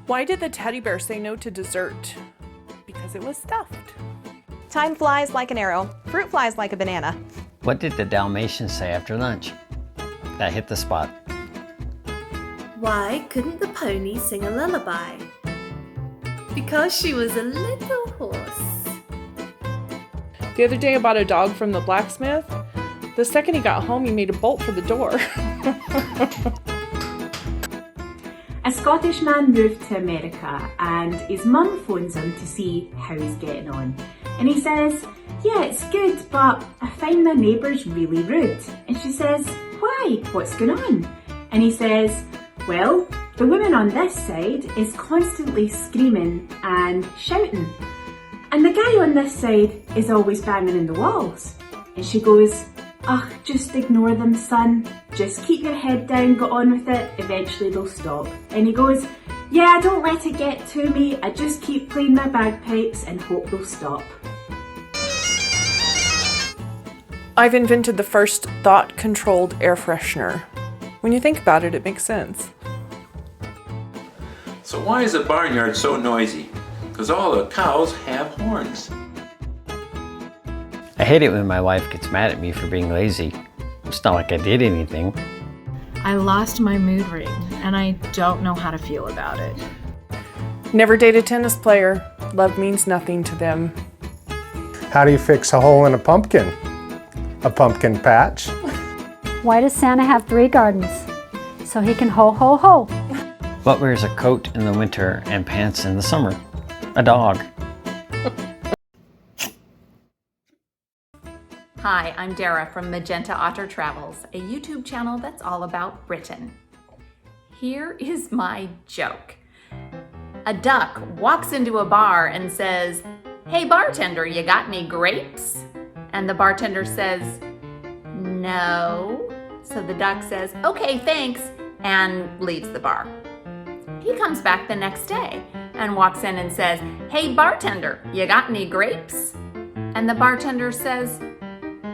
Why did the teddy bear say no to dessert? Because it was stuffed. Time flies like an arrow. Fruit flies like a banana. What did the Dalmatian say after lunch? That hit the spot. Why couldn't the pony sing a lullaby? Because she was a little horse. The other day I bought a dog from the blacksmith. The second he got home, he made a bolt for the door. A Scottish man moved to America and his mum phones him to see how he's getting on. And he says, "Yeah, it's good, but I find my neighbours really rude." And she says, "Why? What's going on?" And he says, "Well, the woman on this side is constantly screaming and shouting. And the guy on this side is always banging in the walls." And she goes, "Ugh, just ignore them, son. Just keep your head down, get on with it. Eventually they'll stop." And he goes, "Yeah, don't let it get to me. I just keep playing my bagpipes and hope they'll stop." I've invented the first thought-controlled air freshener. When you think about it, it makes sense. So why is the barnyard so noisy? Because all the cows have horns. I hate it when my wife gets mad at me for being lazy. It's not like I did anything. I lost my mood ring, and I don't know how to feel about it. Never date a tennis player. Love means nothing to them. How do you fix a hole in a pumpkin? A pumpkin patch? Why does Santa have 3 gardens? So he can ho ho ho. What wears a coat in the winter and pants in the summer? A dog. Hi, I'm Dara from Magenta Otter Travels, a YouTube channel that's all about Britain. Here is my joke. A duck walks into a bar and says, "Hey bartender, you got any grapes?" And the bartender says, "No." So the duck says, "Okay, thanks," and leaves the bar. He comes back the next day and walks in and says, "Hey bartender, you got any grapes?" And the bartender says,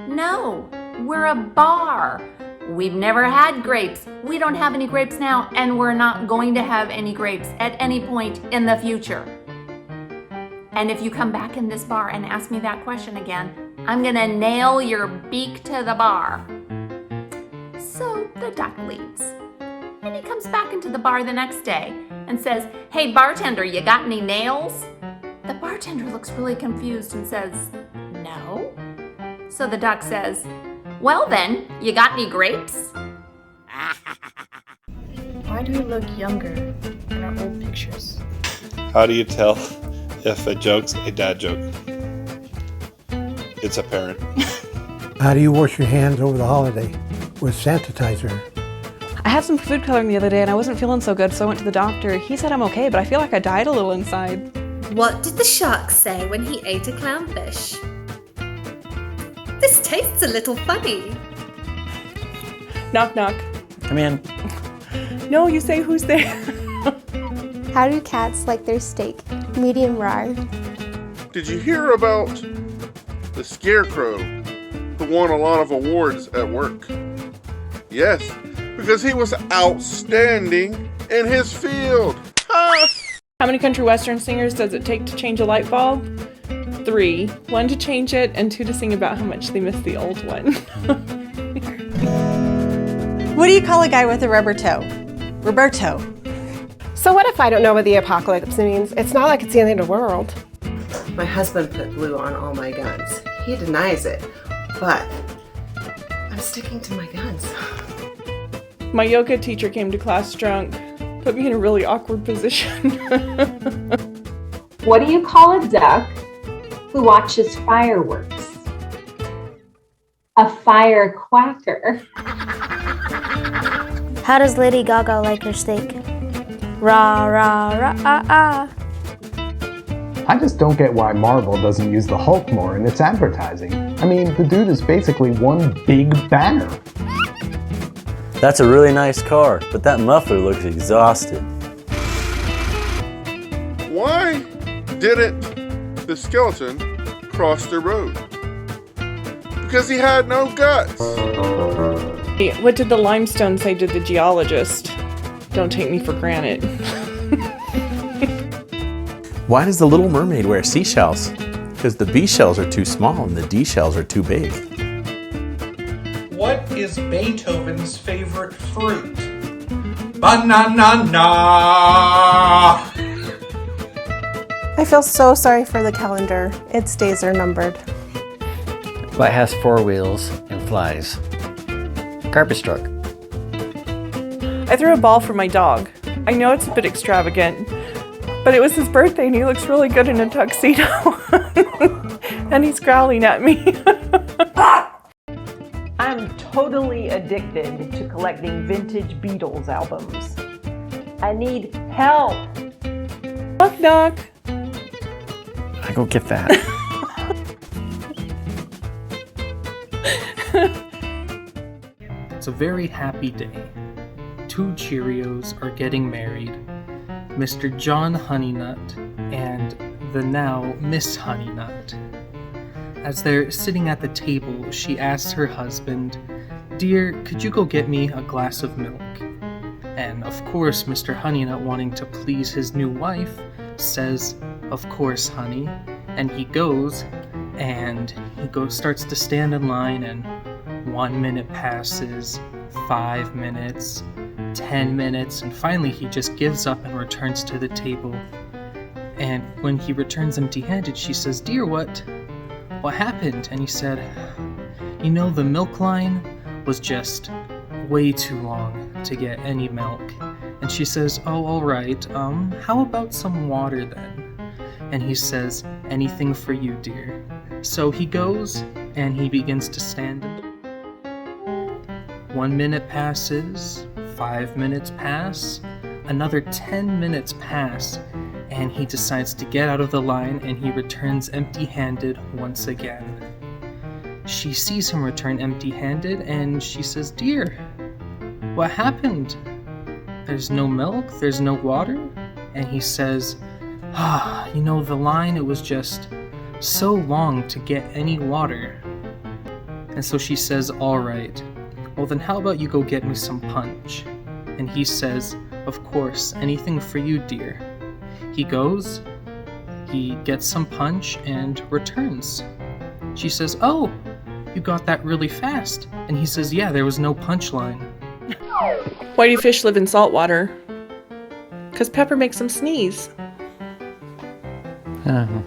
"No, we're a bar. We've never had grapes. We don't have any grapes now, and we're not going to have any grapes at any point in the future. And if you come back in this bar and ask me that question again, I'm gonna nail your beak to the bar." So the duck leaves. And he comes back into the bar the next day and says, "Hey bartender, you got any nails?" The bartender looks really confused and says, "No." So the duck says, "Well then, you got any grapes?" Why do we look younger in our old pictures? How do you tell if a joke's a dad joke? It's apparent. How do you wash your hands over the holiday? With sanitizer. I had some food coloring the other day and I wasn't feeling so good, so I went to the doctor. He said I'm okay, but I feel like I died a little inside. What did the shark say when he ate a clownfish? "This tastes a little funny." Knock, knock. Come in. No, you say who's there. How do cats like their steak? Medium rare. Did you hear about the scarecrow who won a lot of awards at work? Yes, because he was outstanding in his field. Ha! How many country western singers does it take to change a light bulb? 3. 1 to change it, and 2 to sing about how much they miss the old one. What do you call a guy with a rubber toe? Roberto. So what if I don't know what the apocalypse means? It's not like it's the end of the world. My husband put glue on all my guns. He denies it, but I'm sticking to my guns. My yoga teacher came to class drunk. Put me in a really awkward position. What do you call a duck who watches fireworks? A firecracker. How does Lady Gaga like her steak? Rah, rah, rah, ah, ah. I just don't get why Marvel doesn't use the Hulk more in its advertising. I mean, the dude is basically one big banner. That's a really nice car, but that muffler looks exhausted. Why didn't the skeleton cross the road? Because he had no guts. What did the limestone say to the geologist? Don't take me for granted. Why does the Little Mermaid wear seashells? Because the B shells are too small and the D shells are too big. What is Beethoven's favorite fruit? Banana. I feel so sorry for the calendar. Its days are numbered. What has 4 wheels and flies? Garbage truck. I threw a ball for my dog. I know it's a bit extravagant, but it was his birthday and he looks really good in a tuxedo. And he's growling at me. I'm totally addicted to collecting vintage Beatles albums. I need help. Knock knock. I go get that. It's a very happy day. 2 Cheerios are getting married. Mr. John Honeynut and the now Miss Honeynut. As they're sitting at the table, she asks her husband, "Dear, could you go get me a glass of milk?" And of course, Mr. Honeynut, wanting to please his new wife, says, "Of course, honey." And he goes, and starts to stand in line, and 1 minute passes, 5 minutes, 10 minutes, and finally he just gives up and returns to the table. And when he returns empty-handed, she says, "Dear, what happened?" And he said, "You know, the milk line was just way too long to get any milk." And she says, "Oh, all right, how about some water then?" And he says, "Anything for you, dear." So he goes and he begins to stand. 1 minute passes, 5 minutes pass, another 10 minutes pass, and he decides to get out of the line and he returns empty-handed once again. She sees him return empty-handed and she says, "Dear, what happened? There's no milk, there's no water?" And he says, "You know, the line, it was just so long to get any water." And so she says, "All right, well then how about you go get me some punch?" And he says, "Of course, anything for you, dear." He goes, he gets some punch and returns. She says, "Oh, you got that really fast." And he says, "Yeah, there was no punch line." Why do fish live in salt water? Because Pepper makes them sneeze. Uh-huh.